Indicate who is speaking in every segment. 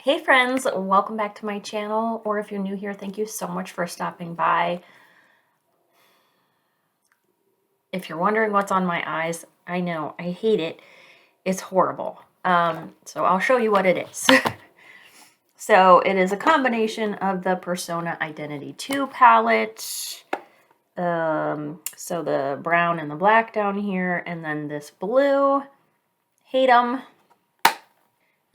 Speaker 1: Hey friends, welcome back to my channel, or if you're new here, thank you so much for stopping by. If you're wondering what's on my eyes, I know, I hate it. It's horrible. So I'll show you what it is. So it is a combination of the Persona Identity 2 palette. So the brown and the black down here, and then this blue. Hate them.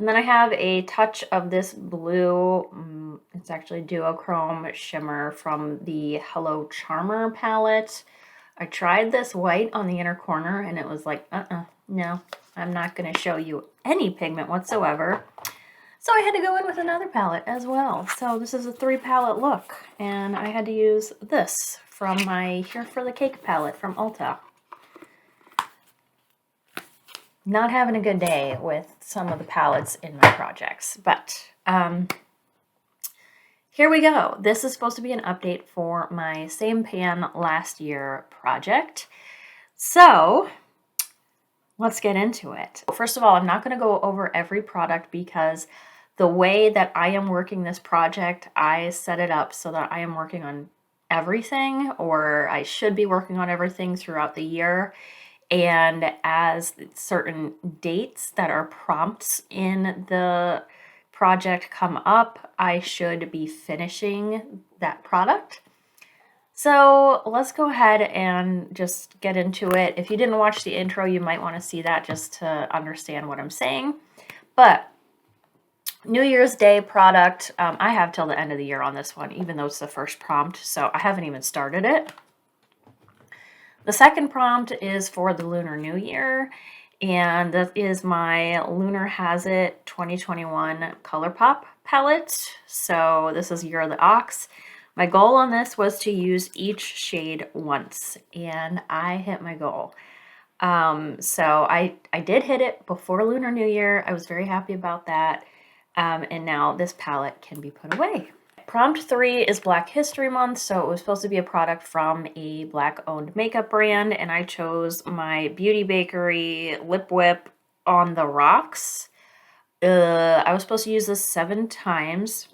Speaker 1: And then I have a touch of this blue, it's actually duochrome shimmer from the Hello Charmer palette. I tried this white on the inner corner and it was like, no, I'm not going to show you any pigment whatsoever. So I had to go in with another palette as well. So this is a 3-palette look, and I had to use this from my Here for the Cake palette from Ulta. Not having a good day with some of the palettes in my projects, but here we go. This is supposed to be an update for my Same Pan Last Year project. So let's get into it. First of all, I'm not going to go over every product because the way that I am working this project, I set it up so that I am working on everything, or I should be working on everything throughout the year. And as certain dates that are prompts in the project come up, I should be finishing that product. So let's go ahead and just get into it. If you didn't watch the intro, you might want to see that just to understand what I'm saying. But New Year's Day product, I have till the end of the year on this one, even though it's the first prompt, so I haven't even started it. The second prompt is for the Lunar New Year, and that is my Lunar Has It 2021 ColourPop palette. So this is Year of the Ox. My goal on this was to use each shade once, and I hit my goal. So I did hit it before Lunar New Year. I was very happy about that, and now this palette can be put away. Prompt 3 is Black History Month, so it was supposed to be a product from a Black-owned makeup brand, and I chose my Beauty Bakery Lip Whip on the Rocks. I was supposed to use this 7 times.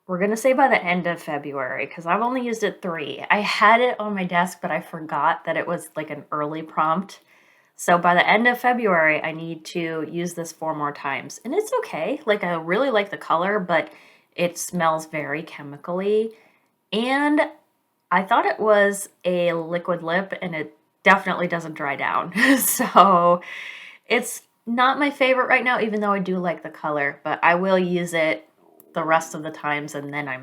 Speaker 1: We're going to say by the end of February, because I've only used it 3. I had it on my desk, but I forgot that it was like an early prompt. So by the end of February, I need to use this 4 more times. And it's okay. Like, I really like the color, but it smells very chemically, and I thought it was a liquid lip, and it definitely doesn't dry down. So it's not my favorite right now, even though I do like the color, but I will use it the rest of the times, and then I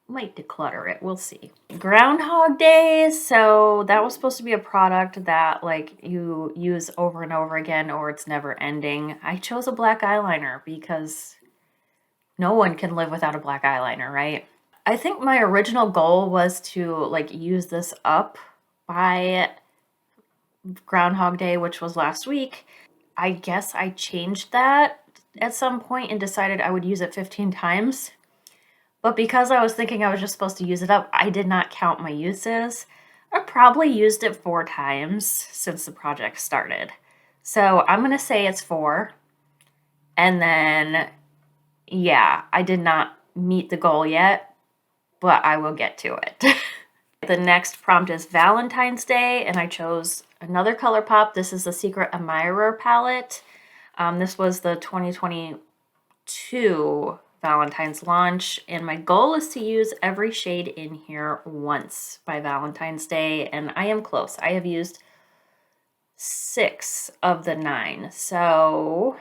Speaker 1: might declutter it. We'll see. Groundhog Day. So that was supposed to be a product that like you use over and over again, or it's never ending. I chose a black eyeliner because no one can live without a black eyeliner, right? I think my original goal was to like use this up by Groundhog Day, which was last week. I guess I changed that at some point and decided I would use it 15 times. But because I was thinking I was just supposed to use it up, I did not count my uses. I probably used it 4 times since the project started. So I'm going to say it's 4. And then yeah, I did not meet the goal yet, but I will get to it. The next prompt is Valentine's Day, and I chose another ColourPop. This is the Secret Admirer palette. This was the 2022 Valentine's launch, and my goal is to use every shade in here once by Valentine's Day, and I am close. I have used 6 of the 9, so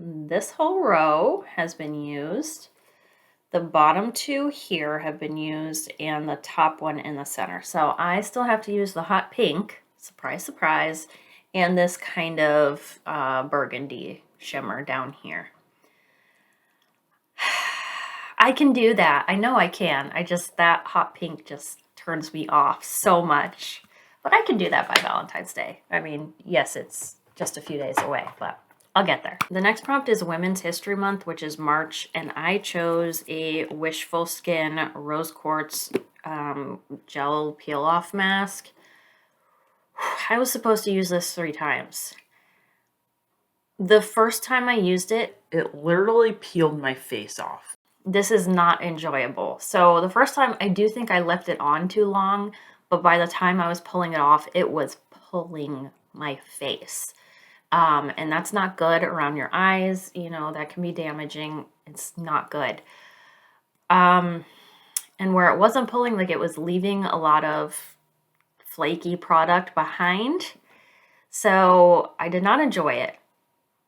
Speaker 1: this whole row has been used. The bottom 2 here have been used, and the top one in the center. So I still have to use the hot pink, surprise, surprise, and this kind of burgundy shimmer down here. I can do that. I know I can. That hot pink just turns me off so much. But I can do that by Valentine's Day. I mean, yes, it's just a few days away, but I'll get there. The next prompt is Women's History Month, which is March, and I chose a Wishful Skin Rose Quartz Gel Peel-Off Mask. I was supposed to use this 3 times. The first time I used it,
Speaker 2: it literally peeled my face off.
Speaker 1: This is not enjoyable. So the first time, I do think I left it on too long, but by the time I was pulling it off, it was pulling my face. And that's not good around your eyes. You know, that can be damaging. It's not good. And where it wasn't pulling, like it was leaving a lot of flaky product behind. So I did not enjoy it.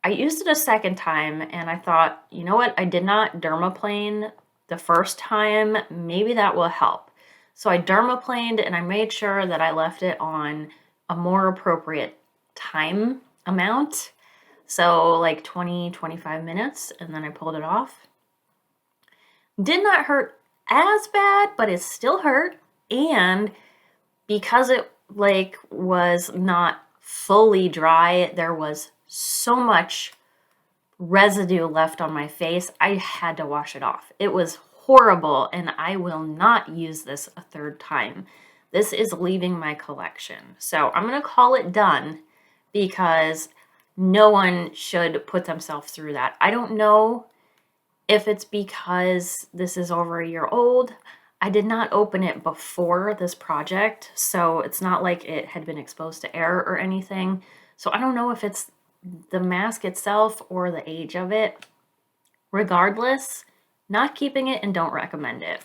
Speaker 1: I used it a second time and I thought, you know what? I did not dermaplane the first time. Maybe that will help. So I dermaplaned and I made sure that I left it on a more appropriate time amount. So like 20-25 minutes, and then I pulled it off. Did not hurt as bad, but it still hurt. And because it like was not fully dry, there was so much residue left on my face. I had to wash it off. It was horrible, and I will not use this a third time. This is leaving my collection. So I'm going to call it done because no one should put themselves through that. I don't know if it's because this is over a year old. I did not open it before this project, so it's not like it had been exposed to air or anything. So I don't know if it's the mask itself or the age of it. Regardless, not keeping it and don't recommend it.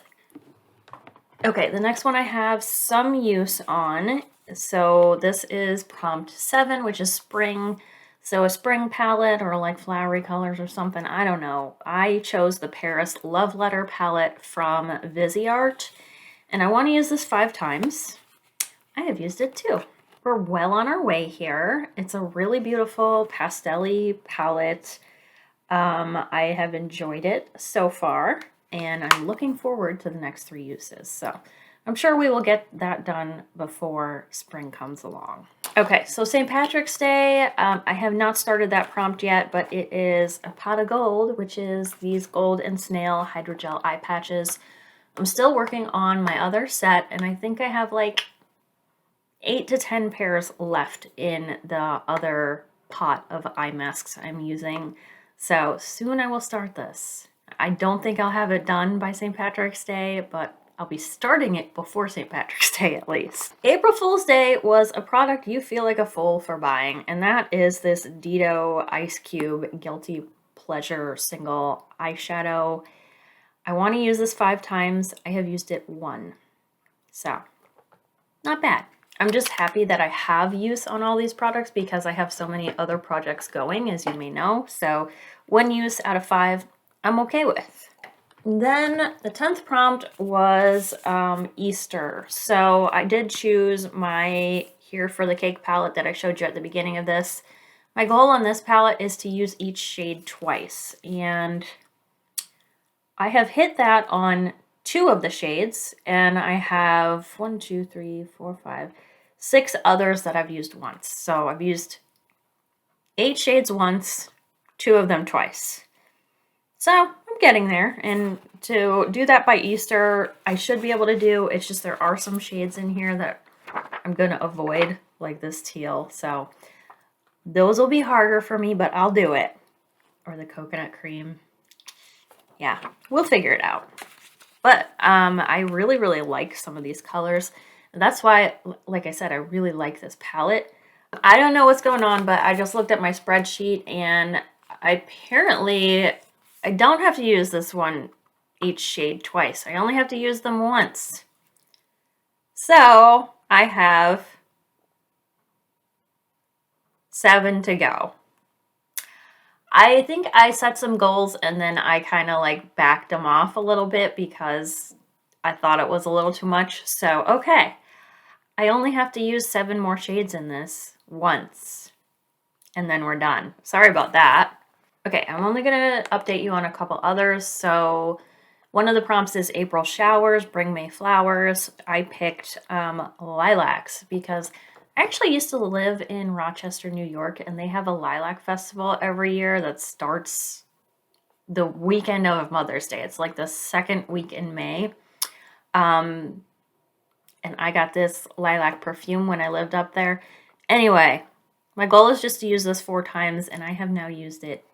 Speaker 1: Okay, the next one I have some use on. So this is prompt 7, which is spring. So a spring palette or like flowery colors or something, I don't know. I chose the Paris Love Letter palette from Viseart, and I want to use this 5 times. I have used it too. We're well on our way here. It's a really beautiful pastel-y palette. I have enjoyed it so far, and I'm looking forward to the next 3 uses. So I'm sure we will get that done before spring comes along. Okay, so St. Patrick's Day, I have not started that prompt yet, but it is a pot of gold, which is these gold and snail hydrogel eye patches. I'm still working on my other set, and I think I have like 8 to 10 pairs left in the other pot of eye masks I'm using. So soon I will start this. I don't think I'll have it done by St. Patrick's Day, but I'll be starting it before St. Patrick's Day at least. April Fool's Day was a product you feel like a fool for buying, and that is this Dido Ice Cube Guilty Pleasure Single Eyeshadow. I want to use this 5 times. I have used it 1. So, not bad. I'm just happy that I have use on all these products because I have so many other projects going, as you may know. So 1 use out of 5, I'm okay with. Then the 10th prompt was Easter. So I did choose my Here for the Cake palette that I showed you at the beginning of this. My goal on this palette is to use each shade twice, and I have hit that on 2 of the shades, and I have 6 others that I've used once. So I've used 8 shades once, 2 of them twice. So I'm getting there, and to do that by Easter, I should be able to do. It's just there are some shades in here that I'm going to avoid, like this teal. So those will be harder for me, but I'll do it. Or the coconut cream. Yeah, we'll figure it out. But I really, really like some of these colors. And that's why, like I said, I really like this palette. I don't know what's going on, but I just looked at my spreadsheet, and apparently I don't have to use this one, each shade twice. I only have to use them once. So I have 7 to go. I think I set some goals and then I kind of like backed them off a little bit because I thought it was a little too much. So, okay, I only have to use 7 more shades in this once, and then we're done. Sorry about that. Okay, I'm only going to update you on a couple others. So one of the prompts is April showers, bring May flowers. I picked lilacs because I actually used to live in Rochester, New York, and they have a lilac festival every year that starts the weekend of Mother's Day. It's like the 2nd week in May. And I got this lilac perfume when I lived up there. Anyway, My goal is just to use this 4 times, and I have now used it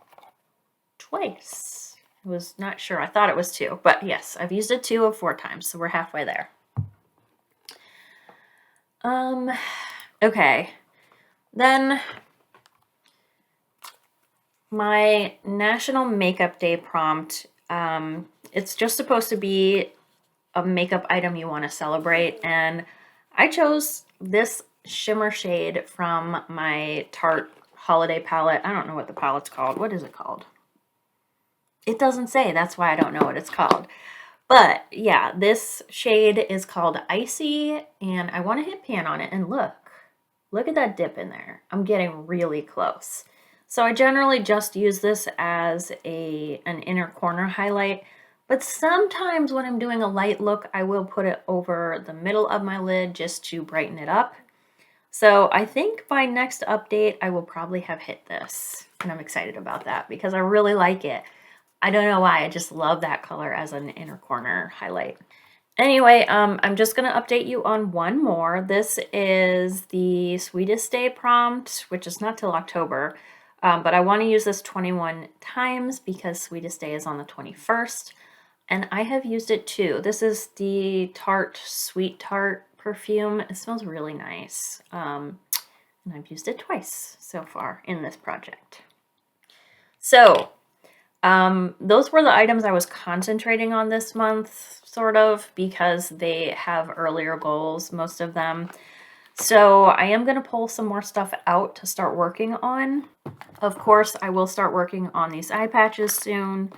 Speaker 1: twice. I was not sure. I thought it was 2, but yes, I've used it 2 of 4 times, so we're halfway there. Okay. Then my National Makeup Day prompt, it's just supposed to be a makeup item you want to celebrate, and I chose this shimmer shade from my Tarte holiday palette. I don't know what the palette's called. What is it called? It doesn't say. That's why I don't know what it's called. But yeah, this shade is called Icy, and I want to hit pan on it, and look at that dip in there. I'm getting really close. So I generally just use this as an inner corner highlight, but sometimes when I'm doing a light look, I will put it over the middle of my lid just to brighten it up. So I think by next update, I will probably have hit this, and I'm excited about that because I really like it. I don't know why, I just love that color as an inner corner highlight. Anyway, I'm just going to update you on one more. This is the Sweetest Day prompt, which is not till October, but I want to use this 21 times because Sweetest Day is on the 21st, and I have used it too. This is the Tarte Sweet Tart perfume. It smells really nice, and I've used it twice so far in this project. So, those were the items I was concentrating on this month, sort of, because they have earlier goals, most of them. So I am going to pull some more stuff out to start working on. Of course, I will start working on these eye patches soon.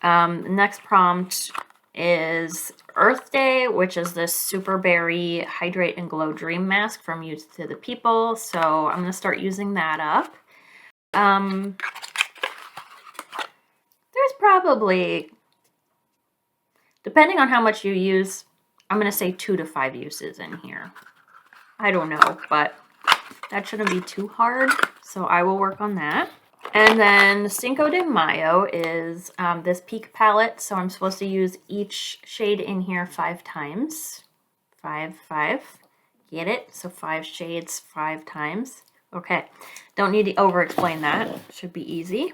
Speaker 1: Next prompt is Earth Day, which is this Super Berry Hydrate and Glow Dream Mask from Youth to the People. So I'm going to start using that up. There's probably, depending on how much you use, I'm going to say 2 to 5 uses in here. I don't know, but that shouldn't be too hard, so I will work on that. And then Cinco de Mayo is this Peak palette, so I'm supposed to use each shade in here 5 times. 5, 5. Get it? So 5 shades 5 times. Okay, don't need to over-explain that. Should be easy.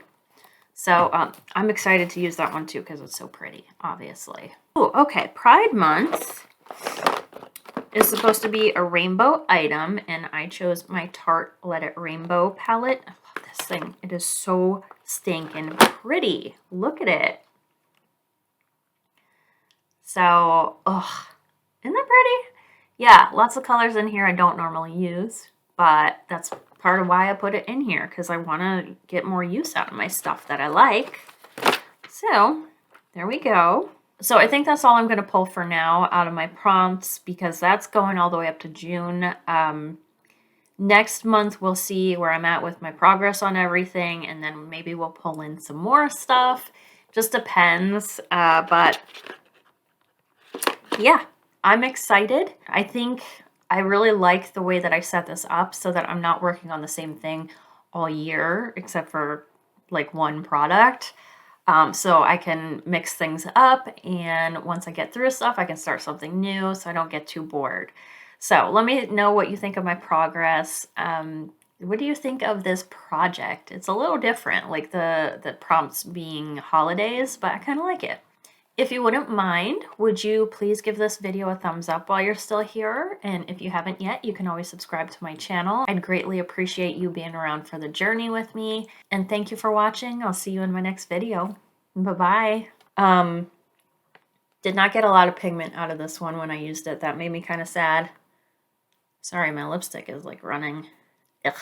Speaker 1: So I'm excited to use that one too because it's so pretty, obviously. Oh, okay. Pride Month is supposed to be a rainbow item, and I chose my Tarte Let It Rainbow palette. I love this thing. It is so stinking pretty. Look at it. So, oh, isn't that pretty? Yeah, lots of colors in here I don't normally use, but that's part of why I put it in here, because I want to get more use out of my stuff that I like. So there we go. So I think that's all I'm going to pull for now out of my prompts, because that's going all the way up to June. Next month we'll see where I'm at with my progress on everything, and then maybe we'll pull in some more stuff. Just depends. But yeah, I'm excited. I think I really like the way that I set this up so that I'm not working on the same thing all year, except for like one product. So I can mix things up, and once I get through stuff, I can start something new so I don't get too bored. So let me know what you think of my progress. What do you think of this project? It's a little different, like the prompts being holidays, but I kind of like it. If you wouldn't mind, would you please give this video a thumbs up while you're still here? And if you haven't yet, you can always subscribe to my channel. I'd greatly appreciate you being around for the journey with me. And thank you for watching. I'll see you in my next video. Bye-bye. Did not get a lot of pigment out of this one when I used it. That made me kind of sad. Sorry, my lipstick is like running. Ugh.